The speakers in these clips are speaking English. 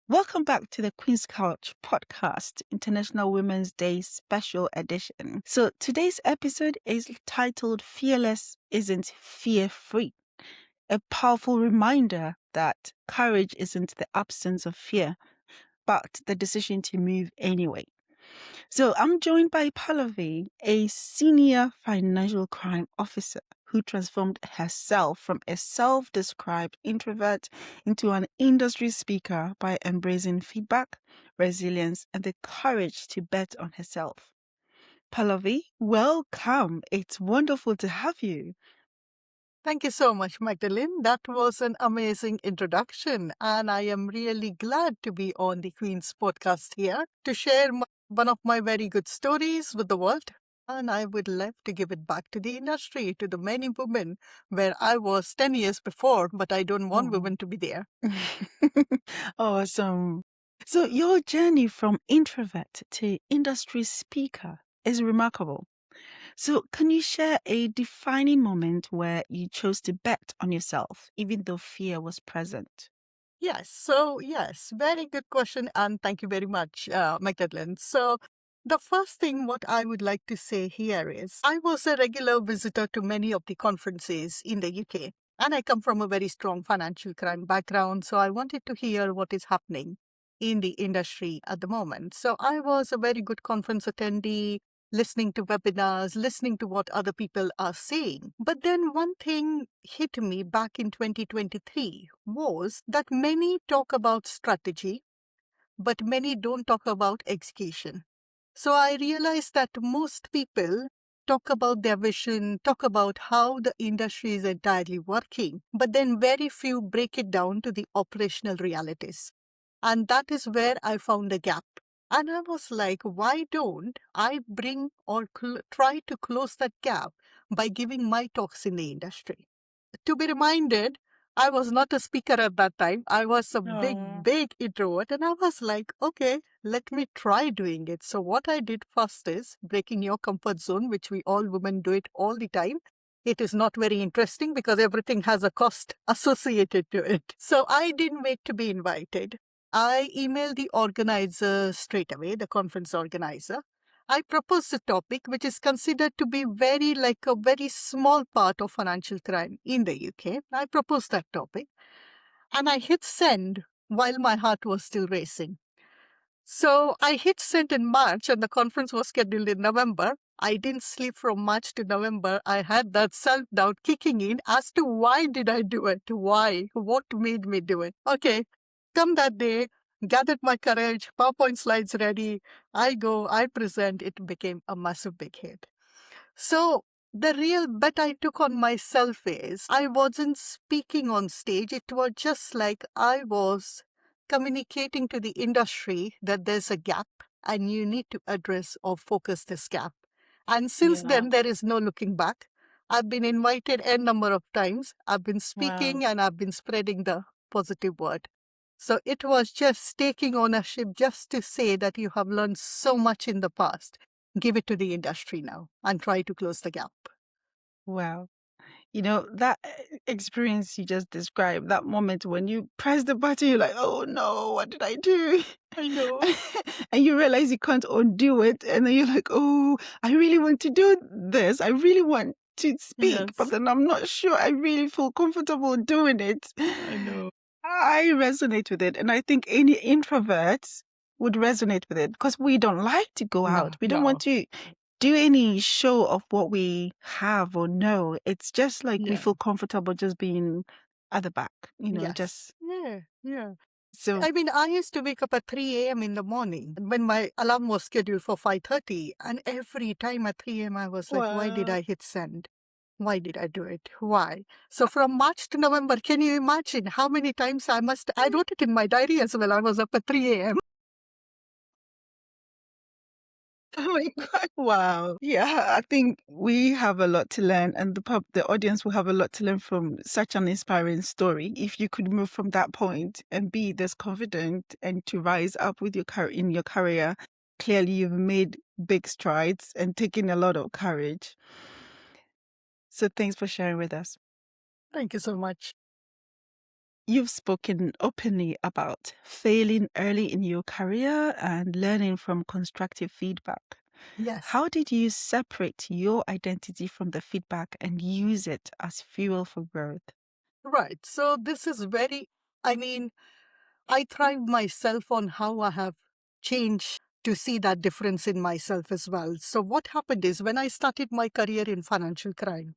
Welcome back to the Queen's Couch podcast, International Women's Day special edition. So today's episode is titled Fearless Isn't Fear Free, a powerful reminder that courage isn't the absence of fear, but the decision to move anyway. So I'm joined by Pallavi, a senior financial crime officer who transformed herself from a self-described introvert into an industry speaker by embracing feedback, resilience, and the courage to bet on herself. Pallavi, welcome. It's wonderful to have you. Thank you so much, Magdalene. That was an amazing introduction. And I am really glad to be on the Queen's podcast here to share one of my very good stories with the world. And I would love to give it back to the industry, to the many women where I was 10 years before, but I don't want women to be there. Awesome. So your journey from introvert to industry speaker is remarkable. So can you share a defining moment where you chose to bet on yourself, even though fear was present? Yes, very good question. And thank you very much, Magdalene. So, the first thing what I would like to say here is I was a regular visitor to many of the conferences in the UK. And I come from a very strong financial crime background. So, I wanted to hear what is happening in the industry at the moment. So, I was a very good conference attendee, listening to webinars, listening to what other people are saying. But then one thing hit me back in 2023 was that many talk about strategy, but many don't talk about execution. So I realized that most people talk about their vision, talk about how the industry is entirely working, but then very few break it down to the operational realities. And that is where I found a gap. And I was like, why don't I bring or try to close that gap by giving my talks in the industry? To be reminded, I was not a speaker at that time. I was a Oh, big introvert. And I was like, okay, let me try doing it. So what I did first is breaking your comfort zone, which we all women do it all the time. It is not very interesting because everything has a cost associated to it. So I didn't wait to be invited. I emailed the organizer straight away, the conference organizer. I proposed a topic which is considered to be a very small part of financial crime in the UK. I proposed that topic and I hit send while my heart was still racing. So I hit send in March and the conference was scheduled in November. I didn't sleep from March to November. I had that self-doubt kicking in as to why did I do it? Why? What made me do it? Okay, come that day, gathered my courage, PowerPoint slides ready. I go, I present. It became a massive big hit. So the real bet I took on myself is I wasn't speaking on stage. It was just like I was communicating to the industry that there's a gap and you need to address or focus this gap. And since yeah. then, there is no looking back. I've been invited a number of times. I've been Wow. speaking and I've been spreading the positive word. So it was just taking ownership just to say that you have learned so much in the past. Give it to the industry now and try to close the gap. Wow. That experience you just described, that moment when you press the button, you're like, oh no, what did I do? I know. And you realize you can't undo it. And then you're like, oh, I really want to do this. I really want to speak, but Yes, then I'm not sure I really feel comfortable doing it. I know. I resonate with it. And I think any introverts would resonate with it because we don't like to go out. No, We don't want no. to do any show of what we have or know. It's just like we Yeah. feel comfortable just being at the back, Yes. just Yeah. so. I mean, I used to wake up at 3 a.m. in the morning when my alarm was scheduled for 5:30. And every time at 3 a.m., I was like, why did Wow. I hit send? Why did I do it? Why? So from March to November, can you imagine how many times I wrote it in my diary as well. I was up at 3 a.m. Oh my God. Wow. Yeah, I think we have a lot to learn and the audience will have a lot to learn from such an inspiring story. If you could move from that point and be this confident and to rise up with your in your career, clearly you've made big strides and taken a lot of courage. So thanks for sharing with us. Thank you so much. you've spoken openly about failing early in your career and learning from constructive feedback. Yes. How did you separate your identity from the feedback and use it as fuel for growth? Right. So this is very, I mean, I thrive myself on how I have changed to see that difference in myself as well. So what happened is when I started my career in financial crime,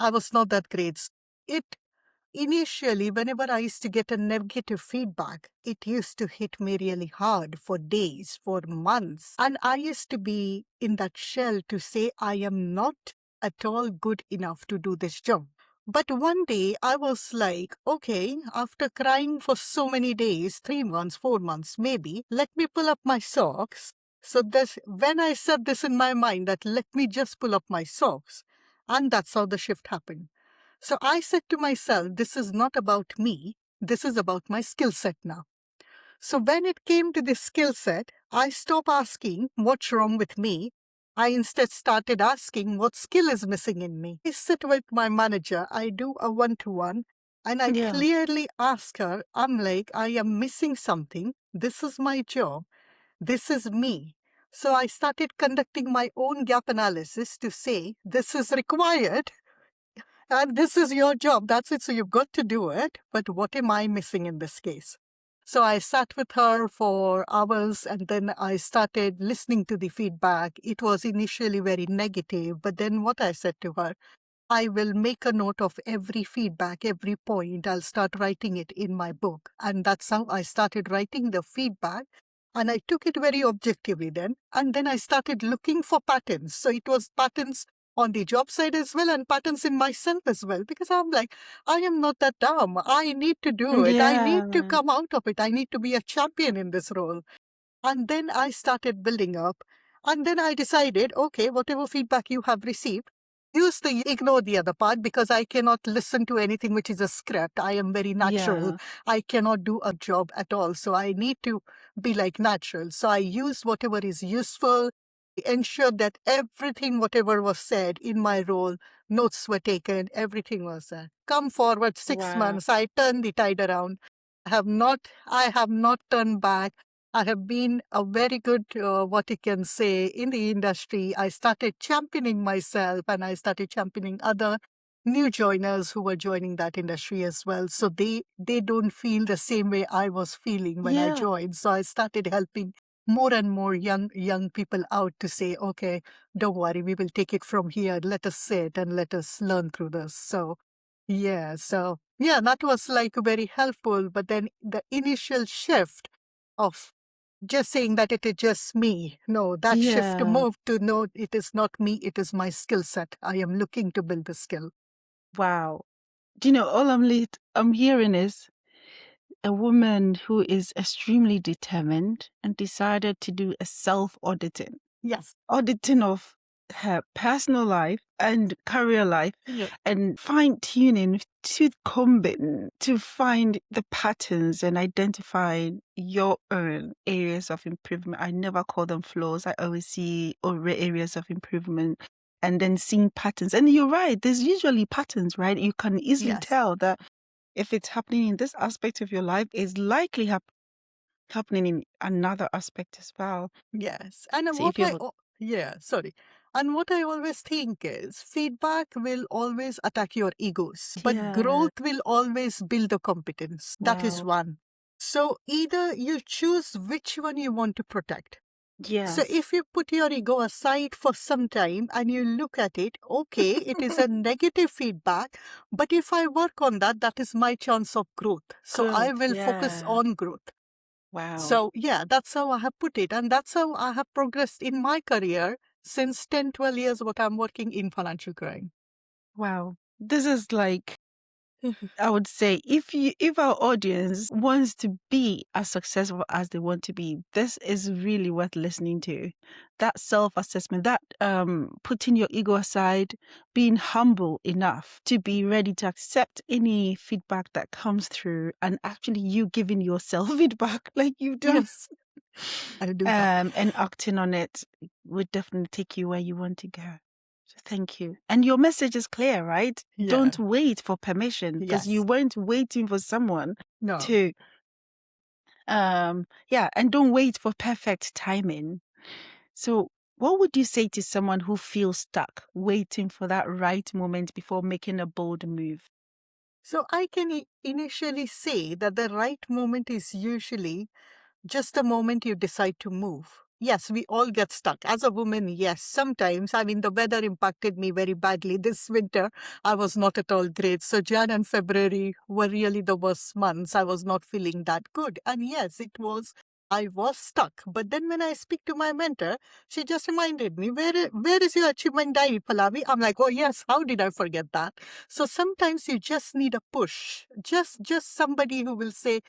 I was not that great. It Initially, whenever I used to get a negative feedback, it used to hit me really hard for days, for months. And I used to be in that shell to say, I am not at all good enough to do this job. But one day I was like, okay, after crying for so many days, 3 months, 4 months, maybe, let me pull up my socks. So when I said this in my mind that let me just pull up my socks, and that's how the shift happened. So I said to myself, this is not about me. This is about my skill set now. So when it came to this skill set, I stopped asking what's wrong with me. I instead started asking what skill is missing in me. I sit with my manager, I do a one-to-one, and I Yeah. clearly ask her, I'm like, I am missing something. This is my job. This is me. So I started conducting my own gap analysis to say, this is required and this is your job. That's it. So you've got to do it. But what am I missing in this case? So I sat with her for hours and then I started listening to the feedback. It was initially very negative. But then what I said to her, I will make a note of every feedback, every point. I'll start writing it in my book. And that's how I started writing the feedback. And I took it very objectively then. And then I started looking for patterns. So it was patterns on the job side as well and patterns in myself as well. Because I'm like, I am not that dumb. I need to do it. I need to Yeah. come out of it. I need to be a champion in this role. And then I started building up. And then I decided, okay, whatever feedback you have received, ignore the other part because I cannot listen to anything which is a script. I am very natural. Yeah. I cannot do a job at all. So I need to be like natural. So I use whatever is useful, ensure that everything, whatever was said in my role, notes were taken, everything was there. Come forward six Wow. months, I turned the tide around. I have not turned back. I have been a very good, what you can say, in the industry. I started championing myself and I started championing other new joiners who were joining that industry as well. So they don't feel the same way I was feeling when I Yeah. joined. So I started helping more and more young people out to say, okay, don't worry, we will take it from here. Let us sit and let us learn through this. So that was like very helpful. But then the initial shift of just saying that it is just me. No, that shift Yeah. moved to no, it is not me, it is my skill set. I am looking to build the skill. Wow. Do you know, all I'm hearing is a woman who is extremely determined and decided to do a self-auditing. Yes. Auditing of her personal life and career life Yeah. and fine tuning, tooth combing to find the patterns and identify your own areas of improvement. I never call them flaws. I always see areas of improvement and then seeing patterns. And you're right, there's usually patterns, right? You can easily Yes. tell that if it's happening in this aspect of your life, it's likely happening in another aspect as well. Yes. And So if you're, yeah, sorry. And what I always think is feedback will always attack your egos, but yeah, growth will always build the competence. That is wow, one. So either you choose which one you want to protect. So yes, if you put your ego aside for some time and you look at it, okay, it is a negative feedback, but if I work on that, that is my chance of growth. So I growth, will focus yeah, on growth. wow, So yeah, that's how I have put it. And that's how I have progressed in my career since 10, 12 years what I'm working in financial crime. wow. This is like, I would say, if our audience wants to be as successful as they want to be, this is really worth listening to. That self-assessment, that putting your ego aside, being humble enough to be ready to accept any feedback that comes through, and actually you giving yourself feedback like you've done, Yes, I'll do that. and acting on it would definitely take you where you want to go. Thank you. And your message is clear, right? Yeah. Don't wait for permission because you Yes. weren't waiting for someone No. to yeah, and don't wait for perfect timing. So, what would you say to someone who feels stuck, waiting for that right moment before making a bold move? So I can initially say that the right moment is usually just the moment you decide to move. Yes, we all get stuck. As a woman, yes, sometimes. I mean, the weather impacted me very badly. This winter, I was not at all great. So, Jan and February were really the worst months. I was not feeling that good. And yes, it was. I was stuck. But then when I speak to my mentor, she just reminded me, where is your achievement diary, Pallavi? I'm like, oh, yes, how did I forget that? So sometimes you just need a push. Just somebody who will say,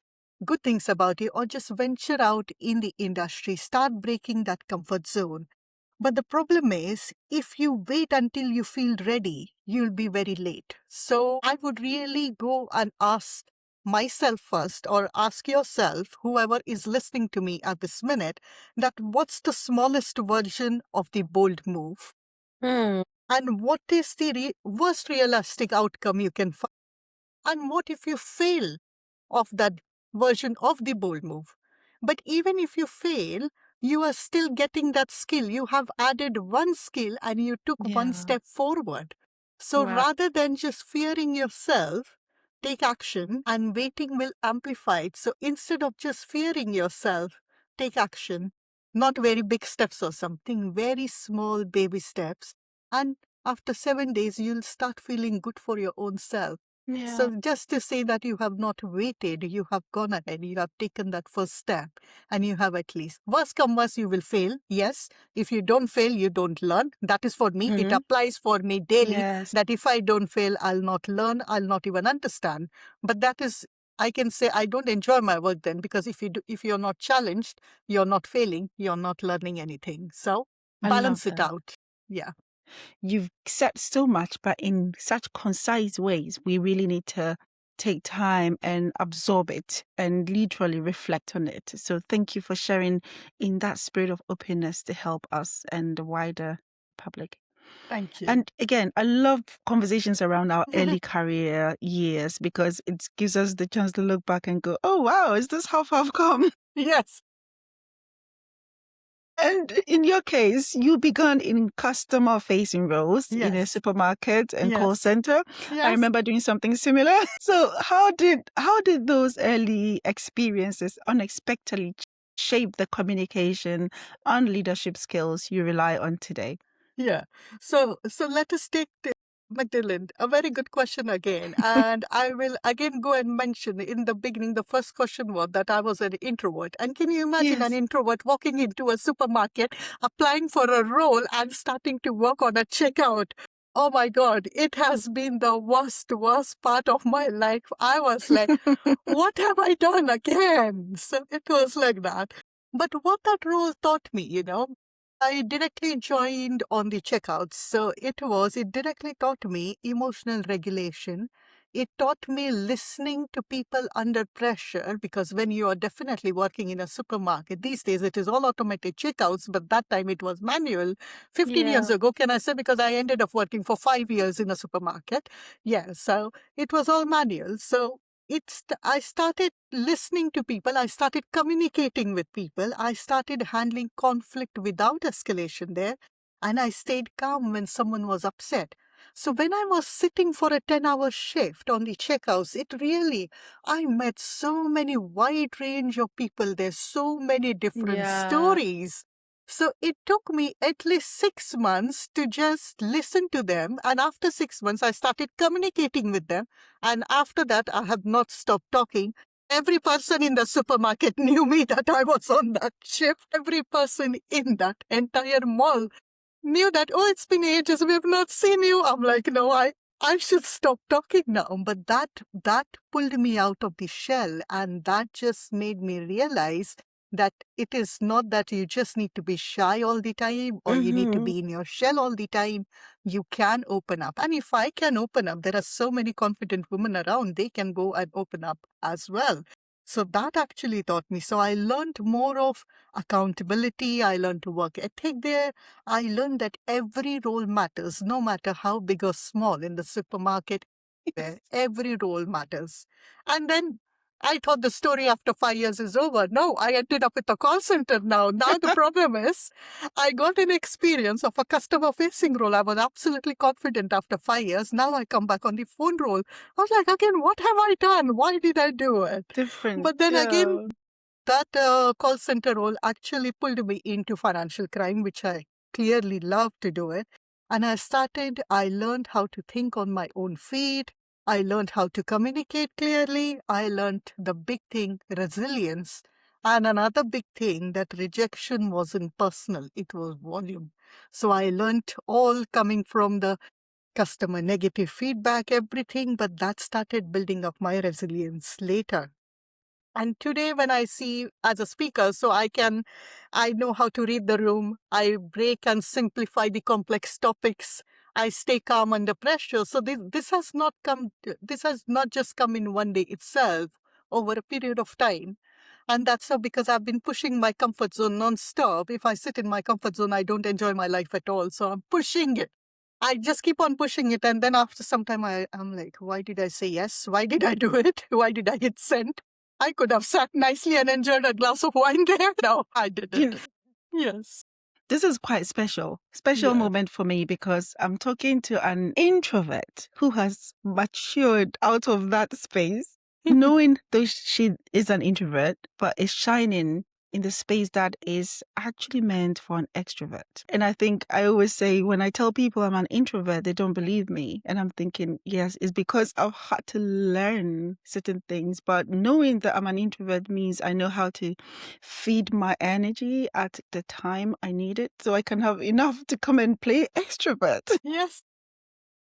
good things about you, or just venture out in the industry, start breaking that comfort zone. But the problem is, if you wait until you feel ready, you'll be very late. So I would really go and ask myself first, or ask yourself, whoever is listening to me at this minute, that what's the smallest version of the bold move? Hmm. And what is the worst realistic outcome you can find? And what if you fail of that version of the bold move? But even if you fail, you are still getting that skill. You have added one skill and you took one Yeah. step forward. So Wow. rather than just fearing yourself, take action and waiting will amplify it. So instead of just fearing yourself, take action. Not very big steps or something, very small baby steps. And after 7 days, you'll start feeling good for your own self. Yeah. So just to say that you have not waited, you have gone ahead, you have taken that first step, and you have at least. Worst come worst, you will fail. Yes. If you don't fail, you don't learn. That is for me. It Hmm. applies for me daily Yes. that if I don't fail, I'll not learn, I'll not even understand. But that is, I can say I don't enjoy my work then, because if you're not challenged, you're not failing, you're not learning anything. So I love balance it that. out. Yeah. You've said so much, but in such concise ways, we really need to take time and absorb it and literally reflect on it. So thank you for sharing in that spirit of openness to help us and the wider public. Thank you. And again, I love conversations around our early career years because it gives us the chance to look back and go, oh, wow, is this how far I've come? Yes. And in your case, you began in customer facing roles in a Yes. supermarket and call Yes. center. I Yes. remember doing something similar. So how did those early experiences unexpectedly shape the communication and leadership skills you rely on today? Yeah. So let us take Magdalene, a very good question again. And I will again go and mention in the beginning, the first question was that I was an introvert. And can you imagine an Yes. introvert walking into a supermarket, applying for a role and starting to work on a checkout? Oh my God, it has been the worst part of my life. I was like, what have I done again? So it was like that. But what that role taught me, I directly joined on the checkouts. So it directly taught me emotional regulation. It taught me listening to people under pressure, because when you are definitely working in a supermarket, these days it is all automated checkouts, but that time it was manual. 15 years Yeah. ago, can I say, because I ended up working for 5 years in a supermarket. Yeah, so it was all manual. So I started listening to people. I started communicating with people. I started handling conflict without escalation there. And I stayed calm when someone was upset. So when I was sitting for a 10-hour shift on the checkouts, I met so many wide range of people. There's so many different Yeah. stories. So it took me at least 6 months to just listen to them. And after 6 months, I started communicating with them. And after that, I have not stopped talking. Every person in the supermarket knew me that I was on that shift. Every person in that entire mall knew that, oh, it's been ages, we have not seen you. I'm like, no, I should stop talking now. But that pulled me out of the shell, and that just made me realize that it is not that you just need to be shy all the time, or you need to Mm-hmm. be in your shell all the time. You can open up. And if I can open up, there are so many confident women around, they can go and open up as well. So that actually taught me. So I learned more of accountability. I learned to work ethic there. I learned that every role matters, no matter how big or small in the supermarket, where every role matters. And then I thought the story after 5 years is over. No, I ended up with a call center now. Now the problem is I got an experience of a customer facing role. I was absolutely confident after 5 years. Now I come back on the phone role. I was like, again, what have I done? Why did I do it? Different. But then again, Yeah. that call center role actually pulled me into financial crime, which I clearly love to do it. And I learned how to think on my own feet. I learned how to communicate clearly. I learned the big thing, resilience. And another big thing, that rejection wasn't personal, it was volume. So I learned all coming from the customer negative feedback, everything, but that started building up my resilience later. And today, when I see as a speaker, so I know how to read the room. I break and simplify the complex topics. I stay calm under pressure. So this has not just come in one day itself, over a period of time. And that's so because I've been pushing my comfort zone nonstop. If I sit in my comfort zone, I don't enjoy my life at all. So I'm pushing it. I just keep on pushing it. And then after some time, I'm like, why did I say yes? Why did I do it? Why did I hit send? I could have sat nicely and enjoyed a glass of wine there. No, I You didn't. know, Yes. this is quite special Yeah. moment for me because I'm talking to an introvert who has matured out of that space, knowing though she is an introvert, but is shining in the space that is actually meant for an extrovert. And I think I always say when I tell people I'm an introvert, they don't believe me. And I'm thinking, yes, it's because I've had to learn certain things. But knowing that I'm an introvert means I know how to feed my energy at the time I need it so I can have enough to come and play extrovert. Yes.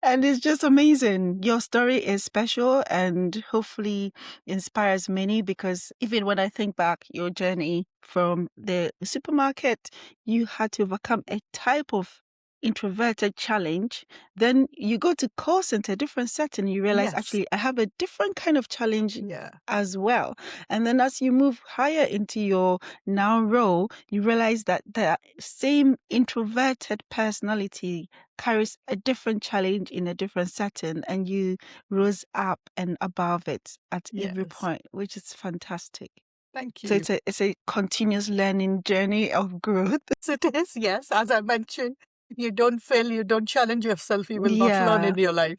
And it's just amazing. Your story is special and hopefully inspires many because even when I think back your journey from the supermarket, you had to overcome a type of introverted challenge. Then you go to call center, different setting, you realize Yes. actually I have a different kind of challenge Yeah. as well. And then as you move higher into your now role, you realize that the same introverted personality carries a different challenge in a different setting and you rose up and above it at every Yes. point, which is fantastic. Thank So you. it's a continuous learning journey of growth. Yes, it is. Yes. As I mentioned, you don't fail, you don't challenge yourself, you will not learn Yeah. in your life.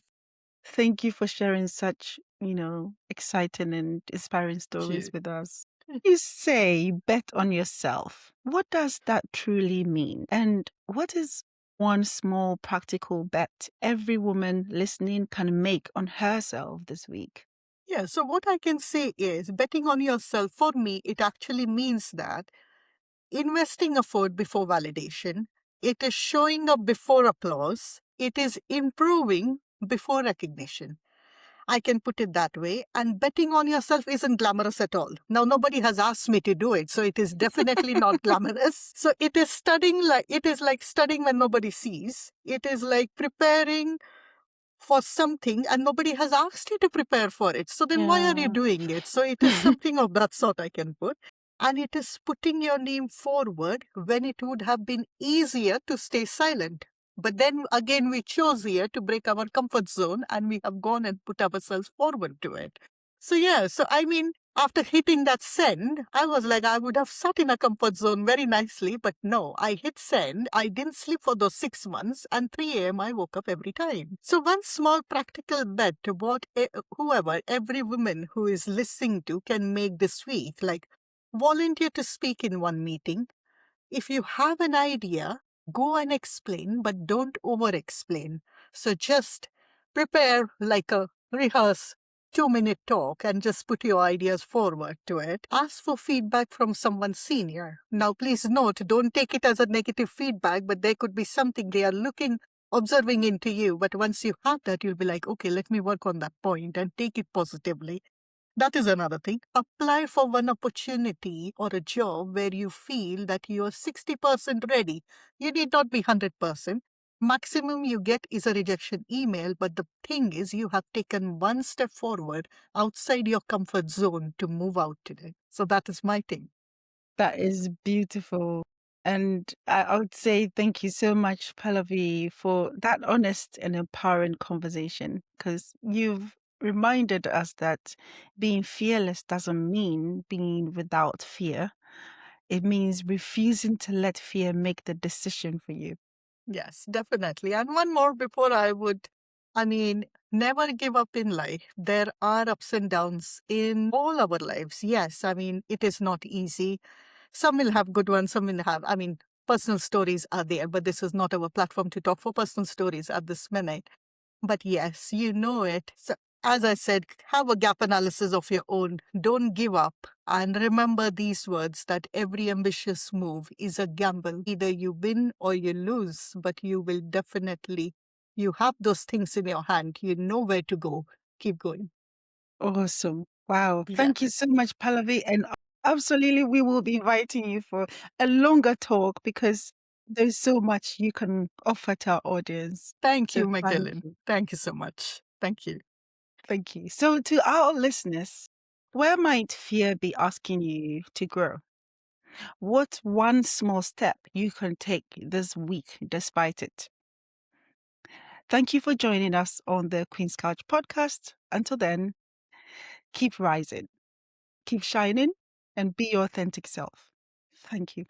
Thank you for sharing such, exciting and inspiring Thank stories you. with us. You say bet on yourself. What does that truly mean? And what is one small practical bet every woman listening can make on herself this week? Yeah. So what I can say is betting on yourself, for me, it actually means that investing effort before validation, it is showing up before applause, it is improving before recognition. I can put it that way. And betting on yourself isn't glamorous at all. Now, nobody has asked me to do it, so it is definitely not glamorous. So it is like studying when nobody sees. It is like preparing for something and nobody has asked you to prepare for it. So then why are you Yeah. doing it? So it is something of that sort I can put. And it is putting your name forward when it would have been easier to stay silent. But then again, we chose here to break our comfort zone and we have gone and put ourselves forward to it. So, yeah, so I mean, after hitting that send, I was like, I would have sat in a comfort zone very nicely, but no, I hit send. I didn't sleep for those 6 months, and 3 a.m. I woke up every time. So, one small practical bet to whoever, every woman who is listening to can make this week, like volunteer to speak in one meeting. If you have an idea, go and explain, but don't over explain. So just prepare like a rehearse 2-minute talk and just put your ideas forward to it. Ask for feedback from someone senior. Now, please note, don't take it as a negative feedback, but there could be something they are observing into you. But once you have that, you'll be like, okay, let me work on that point and take it positively. That is another thing. Apply for one opportunity or a job where you feel that you are 60% ready. You need not be 100%. Maximum you get is a rejection email, but the thing is, you have taken one step forward outside your comfort zone to move out today. So that is my thing. That is beautiful. And I would say thank you so much, Pallavi, for that honest and empowering conversation, because you've reminded us that being fearless doesn't mean being without fear. It means refusing to let fear make the decision for you. Yes, definitely. And one more before I mean, never give up in life. There are ups and downs in all our lives. Yes, I mean, it is not easy. Some will have good ones, some will have, I mean, personal stories are there, but this is not our platform to talk for personal stories at this minute. But yes, you know it. So, as I said, have a gap analysis of your own. Don't give up. And remember these words that every ambitious move is a gamble. Either you win or you lose, but you will definitely, you have those things in your hand. You know where to go. Keep going. Awesome. Wow. Yeah. Thank you so much, Pallavi. And absolutely, we will be inviting you for a longer talk because there's so much you can offer to our audience. Thank So you, thank Magellan. you. Thank you so much. Thank you. Thank you. So, to our listeners, where might fear be asking you to grow? What's one small step you can take this week despite it? Thank you for joining us on the Queen's Couch podcast. Until then, keep rising, keep shining, and be your authentic self. Thank you.